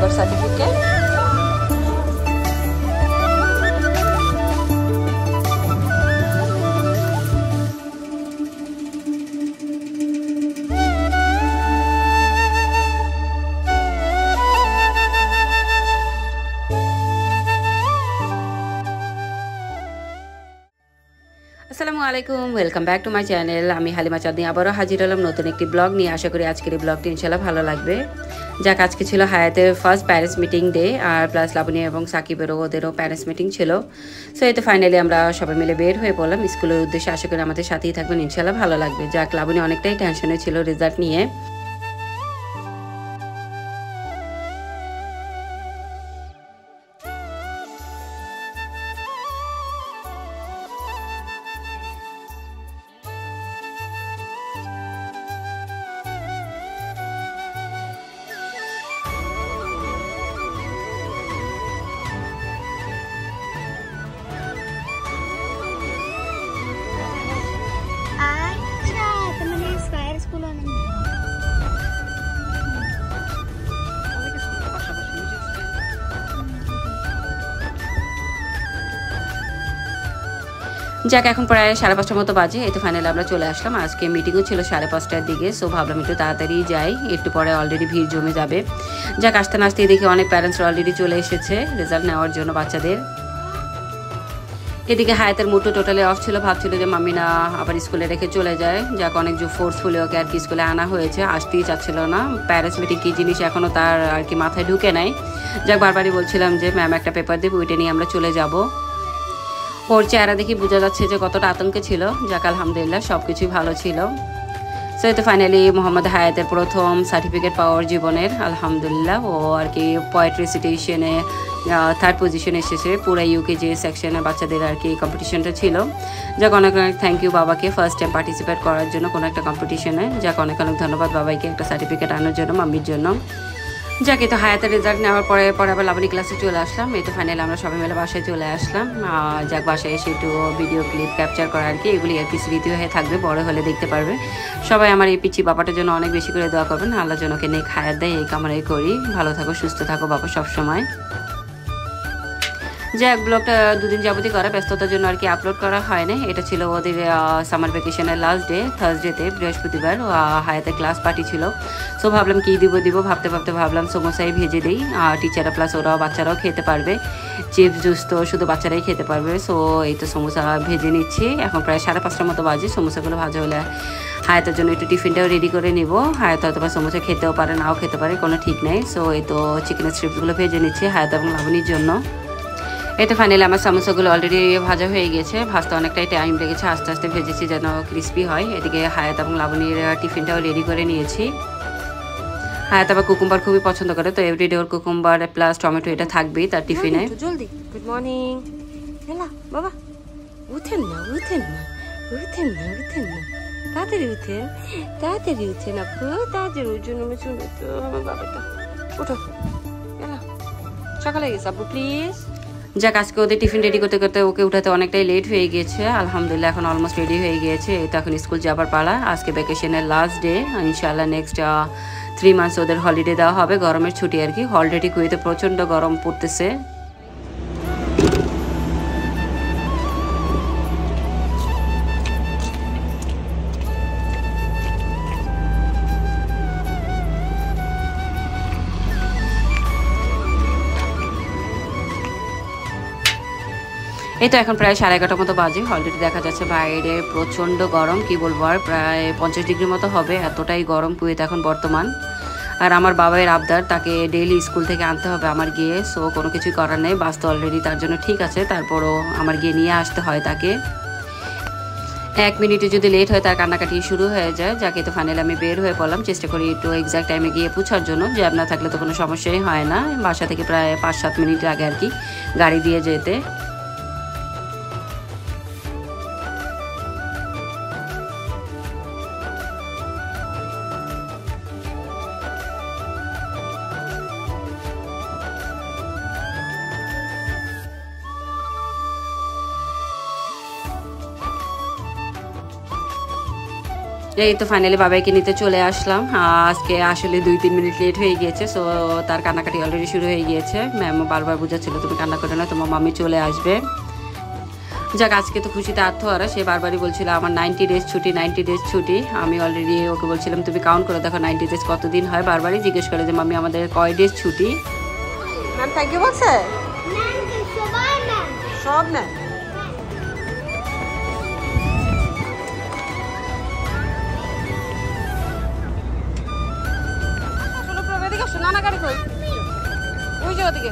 got certificate. আসসালামু আলাইকুম, welcome back to my channel. আমি হালিমা চাঁদনি আবারও হাজির হলাম নতুন একটি ব্লগ নিয়ে। আশা করি আজকের এই ব্লগটি ইনশাল্লাহ ভালো লাগবে। যাক, আজকে ছিল হায়াতের ফার্স্ট প্যারেন্টস মিটিং ডে, আর প্লাস লাবণী এবং সাকিবেরও ওদেরও প্যারেন্টস মিটিং ছিল। সো এতে ফাইনালি আমরা সবাই মিলে বের হয়ে পড়লাম স্কুলের উদ্দেশ্যে। আশা করি আমাদের সাথেই থাকবেন, ইনশাল্লাহ ভালো লাগবে। যাক, লাবণী অনেকটাই টেনশনে ছিল রেজাল্ট নিয়ে। যাক, এখন প্রায় 5:30 মতো বাজে। এতে ফাইনালি আমরা চলে আসলাম। আজকে মিটিংও ছিল 5:30টার দিকে। সো ভাবলাম একটু তাড়াতাড়ি যাই, একটু পরে অলরেডি ভিড় জমে যাবে। যাক, আসতে না আসতেই দেখি অনেক প্যারেন্টসরা অলরেডি চলে এসেছে রেজাল্ট নেওয়ার জন্য বাচ্চাদের। এদিকে হায়াতের মুডটা টোটালি অফ ছিল, ভাবছিল যে মাম্মি না আবার স্কুলে রেখে চলে যায়। যাক, অনেক যে ফোর্সফুলি ওকে আর কি স্কুলে আনা হয়েছে, আসতেই চাচ্ছিল না। প্যারেন্টস মিটিং কী জিনিস এখনও তার আর কি মাথায় ঢুকে নাই। যাক, বারবারই বলছিলাম যে ম্যাম একটা পেপার দেবে, ওইটা নিয়ে আমরা চলে যাব। ওর চেহারা দেখি বোঝা যাচ্ছে যে কতটা আতঙ্কে ছিল। যাক, আলহামদুলিল্লাহ সব কিছুই ভালো ছিল। সো এতে ফাইনালি মোহাম্মদ হায়াতের প্রথম সার্টিফিকেট পাওয়ার জীবনের, আলহামদুলিল্লাহ। ও আর কি পোয়েট রেসিটেশনে 3rd পজিশনে এসেছে পুরো ইউকে যে সেকশনের বাচ্চাদের আর কি কম্পিটিশনটা ছিল। যাক, অনেক অনেক থ্যাংক ইউ বাবাকে ফার্স্ট টাইম পার্টিসিপেট করার জন্য কোনো একটা কম্পিটিশনে। যাক, অনেক অনেক ধন্যবাদ বাবাইকে একটা সার্টিফিকেট আনার জন্য, মাম্মির জন্য। যাক, এই তো হায়াতের রেজাল্ট নেওয়ার পরে আবার লাবণী ক্লাসে চলে আসলাম। এই তো ফাইনালি আমরা সবাই মিলে বাসায় চলে আসলাম। যাক, বাসায় এসে একটু ভিডিও ক্লিপ ক্যাপচার করা আর কি, এগুলি আর কি স্মৃতি হয়ে থাকবে, বড় হলে দেখতে পারবে। সবাই আমার এই পিচ্ছি বাবাটার জন্য অনেক বেশি করে দোয়া করবেন, আল্লাহ যেন ওকে নেক হায়াত দেয়, এই কামনাই করি। ভালো থাকো, সুস্থ থাকো বাবা সবসময়। যাক, ব্লগটা দুদিন যাবতই করা, ব্যস্ততার জন্য আর কি আপলোড করা হয় না। এটা ছিল ওদের সামার ভ্যাকেশনের লাস্ট ডে, থার্সডেতে বৃহস্পতিবার হায়াতে ক্লাস পার্টি ছিল। সো ভাবলাম কী দিব ভাবতে ভাবলাম সমোসাই ভেজে দিই। টিচাররা প্লাস ওরাও বাচ্চারাও খেতে পারবে। চিপস জুস তো শুধু বাচ্চারাই খেতে পারবে। সো এই তো সমোসা ভেজে নিচ্ছি। এখন প্রায় 5:30 মতো বাজে। সমোসাগুলো ভাজা হলে হায়াতের জন্য একটু টিফিনটাও রেডি করে নিব। হায়াত হয়তো বা সমোসা খেতেও পারে, নাও খেতে পারে, কোনো ঠিক নেই। সো এই তো চিকেনের স্ট্রিপসগুলো ভেজে নিচ্ছি হায়াত এবং লাবণীর জন্য। এটা ফাইনালি আমার সমোসাগুলো অলরেডি ভাজা হয়ে গেছে। ভাজতে অনেকটাই টাইম লেগেছে, আস্তে আস্তে ভেজেছি যেন ক্রিস্পি হয়। এদিকে হায়াত এবং লাবণীর টিফিনটাও রেডি করে নিয়েছি। হায়াত আবার কুকুম্বার খুবই পছন্দ করে, তো এভরিডে ওর কুকুম্বার প্লাস টমেটো এটা থাকবেই তার টিফিনে। জলদি গুড মর্নিং। এলা বাবা, উঠেন না তাড়াতাড়ি উঠেন আপু, তাড়াতাড়ি ওর জন্য শুনে তো আমার বাবাটা। ওঠো, এলা সকালে গেছে আপু প্লিজ। যাক, আজকে ওদের টিফিন রেডি করতে করতে ওকে উঠাতে অনেকটাই লেট হয়ে গিয়েছে। আলহামদুলিল্লাহ এখন অলমোস্ট রেডি হয়ে গিয়েছে। এই তো এখন স্কুল যাবার পালা। আজকে ভ্যাকেশনের লাস্ট ডে, ইনশাআল্লাহ নেক্সট 3 মান্থস ওদের হলিডে দেওয়া হবে, গরমের ছুটি আর কি। অলরেডি কুয়েতে প্রচণ্ড গরম পড়তেছে। এই তো এখন প্রায় 11:30 মতো বাজে। অলরেডি দেখা যাচ্ছে বাইরে প্রচণ্ড গরম, কি বলবো আর, প্রায় 50 ডিগ্রি মতো হবে, এতটাই গরম কুয়েত এখন বর্তমান। আর আমার বাবার আবদার, তাকে ডেইলি স্কুল থেকে আনতে হবে আমার গিয়ে। সো কোনো কিছুই করার নেই, বাস তো অলরেডি তার জন্য ঠিক আছে, তারপরও আমার গিয়ে নিয়ে আসতে হয় তাকে। 1 মিনিটে যদি লেট হয় তার কান্নাকাটি শুরু হয়ে যায়। যাকে তো ফাইনালি আমি বের হয়ে পড়লাম, চেষ্টা করি একটু এক্সাক্ট টাইমে গিয়ে পৌঁছার জন্য। জ্যাম না থাকলে তো কোনো সমস্যাই হয় না। বাসা থেকে প্রায় 5-7 মিনিট আগে আর কি গাড়ি দিয়ে যেতে। এই তো ফাইনালি বাবাইকে নিতে চলে আসলাম। আজকে আসলে 2-3 মিনিট লেট হয়ে গিয়েছে, সো তার কান্নাকাটি অলরেডি শুরু হয়ে গিয়েছে। ম্যামও বারবার বোঝাচ্ছিল তুমি কান্না করে না, তোমার মাম্মি চলে আসবে। যাক, আজকে তো খুশিতে আত্মহারা। সে বারবারই বলছিল আমার 90 ডেজ ছুটি, 90 ডেজ ছুটি। আমি অলরেডি ওকে বলছিলাম তুমি কাউন্ট করে দেখো 90 ডেজ কতদিন হয়। বারবারই জিজ্ঞেস করে যে মাম্মি আমাদের কয় ডেজ ছুটি। ম্যাম থ্যাংক ইউ বলছে, সব না নানা গাড়ি কই, ওই যে ওদিকে।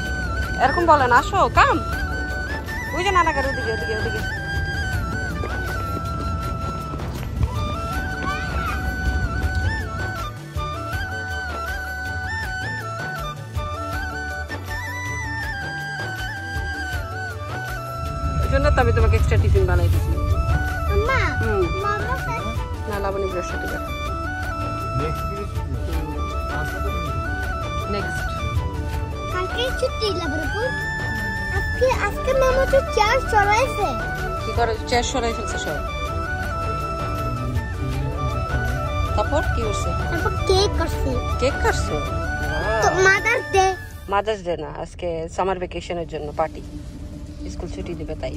এরকম বলেন আসো কাম, ওই যে নানা গাড়ি ওদিকে ওদিকে ওদিকে। ওই জন্য তো আমি তোমাকে এক্সট্রা টিফিন বানাই দিচ্ছি। না লাবণী বৃহস্পতিবার নেক্সট কালকে ছুটি লাবরপুর। আজকে মামা তো চেয়ার চড়াইছে। কি করে চেয়ার সরাই ফেলছে সব? তারপর কি করছে? তারপর কেক করছে। কেক কাটছো? তো মাদার্স ডে না, আজকে সামার ভ্যাকেশনের জন্য পার্টি, স্কুল ছুটি দিবে তাই।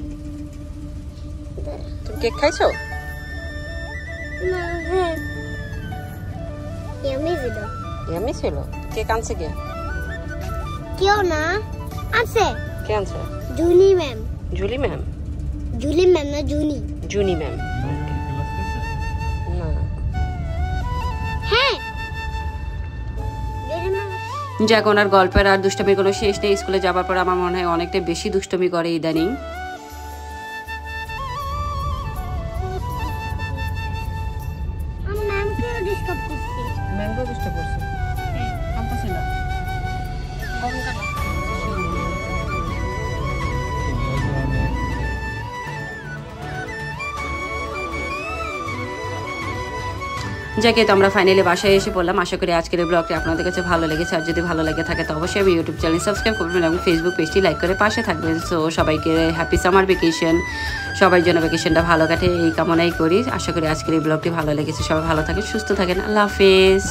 তুমি কেক খাইছো? না, হ্যাঁ ইয়ামি ছিল। ইয়ামি ছিল। কেক আনছে কে? কেউ না আছে। কে আনছে? Juni ma'am. Julie ma'am? Julie ma'am না জুনি। জুনি ম্যাম না। হ্যাঁ যাক, ওনার গল্পের আর দুষ্টমির কোনো শেষ নেই। স্কুলে যাবার পর আমার মনে হয় অনেকটা বেশি দুষ্টমি করে ইদানিং। ম্যাঙ্গো ডিস্টার্ব করছে। যাকে তো আমরা ফাইনালি বাসায় এসে পড়লাম। আশা করি আজকের এই ব্লগটি আপনাদের কাছে ভালো লেগেছে। আর যদি ভালো লাগে থাকে তো অবশ্যই আমি ইউটিউব চ্যানেল সাবস্ক্রাইব করবেন এবং ফেসবুক পেজটি লাইক করে পাশে থাকবেন। সো সবাইকে হ্যাপি সামার ভ্যাকেশন, সবাই যেন ভ্যাকেশনটা ভালো কাটে এই কামনাই করি। আশা করি আজকের এই ব্লগটি ভালো লেগেছে। সবাই ভালো থাকেন, সুস্থ থাকেন। আল্লাহ হাফেজ।